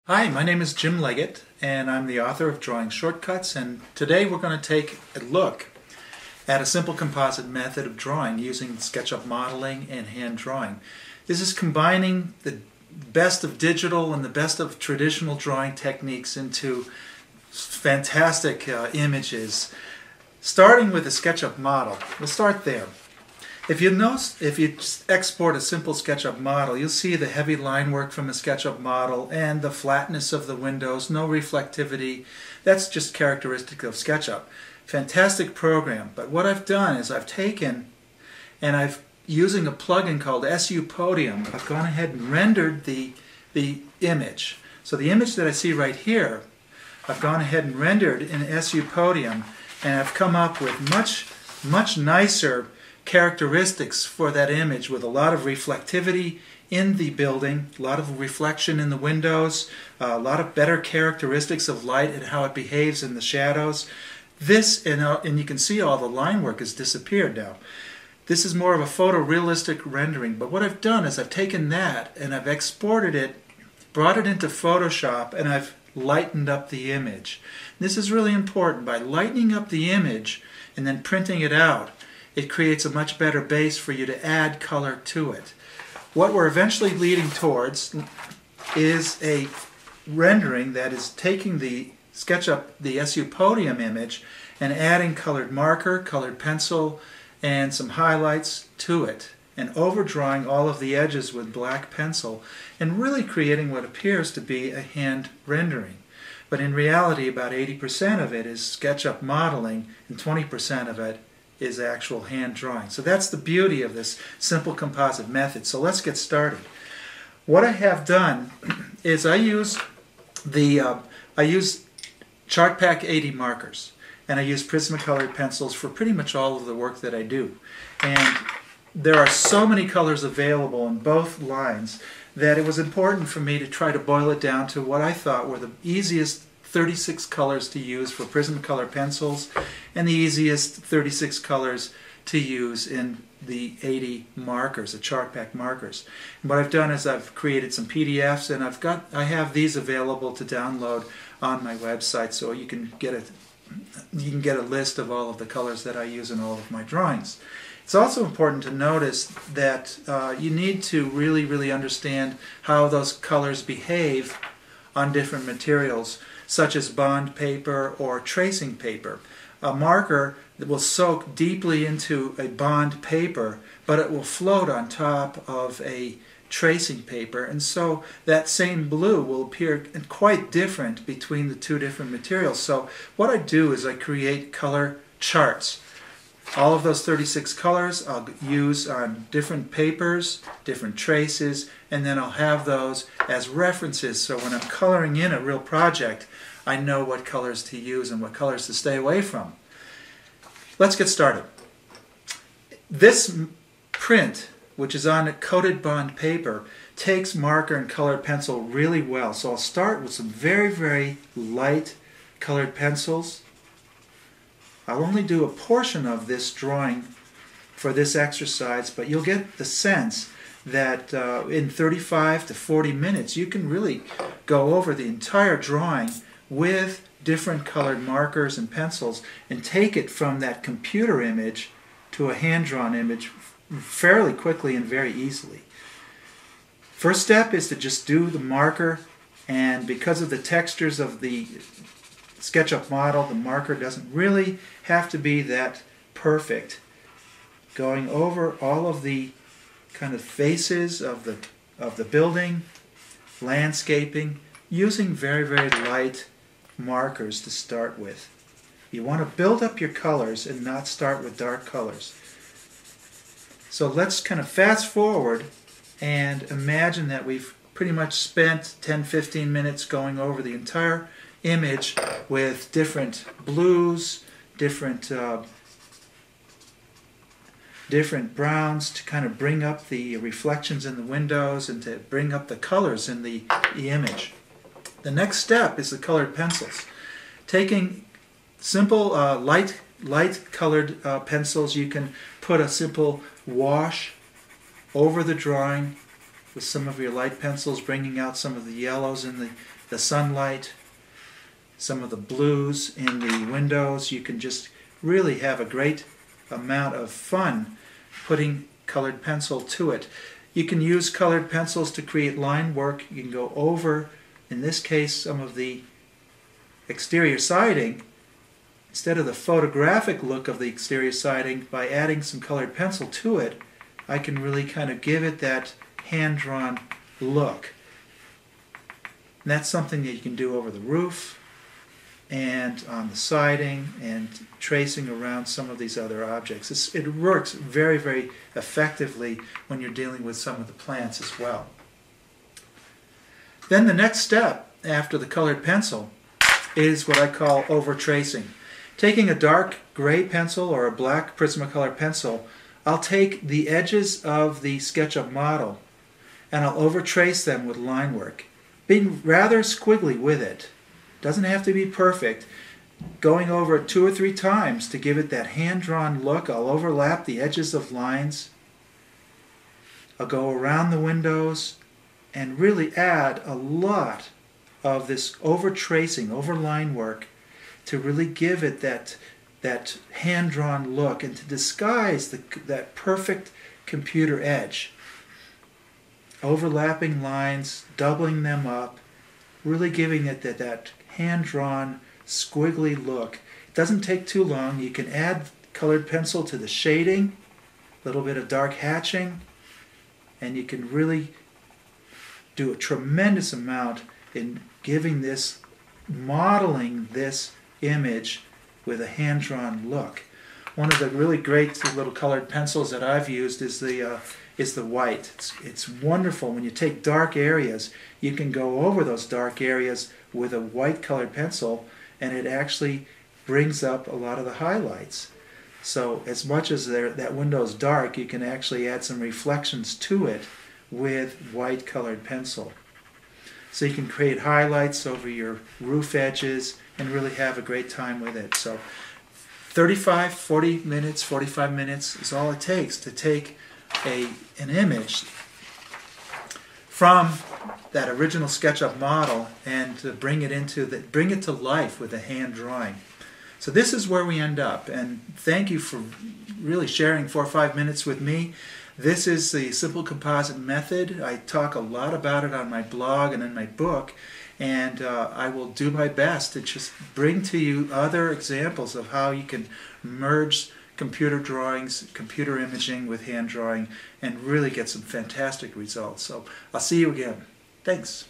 Hi, my name is Jim Leggett, and I'm the author of Drawing Shortcuts, and today we're going to take a look at a simple composite method of drawing using SketchUp modeling and hand drawing. This is combining the best of digital and the best of traditional drawing techniques into fantastic images. Starting with a SketchUp model, we'll start there. If you export a simple SketchUp model, you'll see the heavy line work from a SketchUp model and the flatness of the windows, no reflectivity. That's just characteristic of SketchUp. Fantastic program, but what I've done is I've taken and using a plugin called SU Podium, I've gone ahead and rendered the image. So the image that I see right here, I've gone ahead and rendered in SU Podium, and I've come up with much nicer characteristics for that image with a lot of reflectivity in the building, a lot of reflection in the windows, a lot of better characteristics of light and how it behaves in the shadows. This, and you can see all the line work has disappeared now. This is more of a photorealistic rendering, but what I've done is I've taken that and I've exported it, brought it into Photoshop, and I've lightened up the image. This is really important. By lightening up the image and then printing it out, it creates a much better base for you to add color to it. What we're eventually leading towards is a rendering that is taking the SketchUp, the SU Podium image, and adding colored marker, colored pencil, and some highlights to it, and overdrawing all of the edges with black pencil, and really creating what appears to be a hand rendering. But in reality, about 80% of it is SketchUp modeling, and 20% of it is actual hand drawing. So that's the beauty of this simple composite method. So let's get started. What I have done is I use Chartpak 80 markers, and I use Prismacolor pencils for pretty much all of the work that I do. And there are so many colors available in both lines that it was important for me to try to boil it down to what I thought were the easiest 36 colors to use for Prismacolor pencils and the easiest 36 colors to use in the 80 markers, the Chartpak markers. And what I've done is I've created some PDFs, and I have these available to download on my website, so you can get a list of all of the colors that I use in all of my drawings. It's also important to notice that you need to really understand how those colors behave on different materials, such as bond paper or tracing paper. A marker that will soak deeply into a bond paper, but it will float on top of a tracing paper, and so that same blue will appear quite different between the two different materials. So what I do is I create color charts. All of those 36 colors I'll use on different papers, different traces, and then I'll have those as references, so when I'm coloring in a real project, I know what colors to use and what colors to stay away from. Let's get started. This print, which is on a coated bond paper, takes marker and colored pencil really well. So I'll start with some very light colored pencils. I'll only do a portion of this drawing for this exercise, but you'll get the sense that in 35 to 40 minutes you can really go over the entire drawing with different colored markers and pencils and take it from that computer image to a hand-drawn image fairly quickly and very easily. First step is to just do the marker, and because of the textures of the SketchUp model, the marker doesn't really have to be that perfect. Going over all of the kind of faces of the building, landscaping, using very light markers to start with. You want to build up your colors and not start with dark colors. So let's kind of fast forward and imagine that we've pretty much spent 10-15 minutes going over the entire image with different blues, different browns to kind of bring up the reflections in the windows and to bring up the colors in the image. The next step is the colored pencils. Taking simple light colored pencils, you can put a simple wash over the drawing with some of your light pencils, bringing out some of the yellows in the sunlight, some of the blues in the windows. You can just really have a great amount of fun putting colored pencil to it. You can use colored pencils to create line work. You can go over, in this case, some of the exterior siding. Instead of the photographic look of the exterior siding, by adding some colored pencil to it, I can really kind of give it that hand-drawn look. And that's something that you can do over the roof and on the siding and tracing around some of these other objects. It works very, very effectively when you're dealing with some of the plants as well. Then the next step after the colored pencil is what I call over-tracing. Taking a dark gray pencil or a black Prismacolor pencil, I'll take the edges of the SketchUp model and I'll over-trace them with line work, being rather squiggly with it. Doesn't have to be perfect. Going over it 2 or 3 times to give it that hand-drawn look. I'll overlap the edges of lines. I'll go around the windows and really add a lot of this over-tracing, over-line work to really give it that hand-drawn look and to disguise that perfect computer edge. Overlapping lines, doubling them up, really giving it that hand-drawn, squiggly look. It doesn't take too long. You can add colored pencil to the shading, a little bit of dark hatching, and you can really do a tremendous amount in giving this, modeling this image with a hand-drawn look. One of the really great little colored pencils that I've used is the white. It's wonderful when you take dark areas. You can go over those dark areas with a white colored pencil, and it actually brings up a lot of the highlights. So as much as that window is dark, you can actually add some reflections to it with white colored pencil. So you can create highlights over your roof edges and really have a great time with it. So 45 minutes is all it takes to take an image from that original SketchUp model and to bring it to life with a hand drawing. So this is where we end up, and thank you for really sharing 4 or 5 minutes with me. This is the Simple Composite Method. I talk a lot about it on my blog and in my book, and I will do my best to just bring to you other examples of how you can merge computer drawings, computer imaging with hand drawing, and really get some fantastic results. So I'll see you again. Thanks.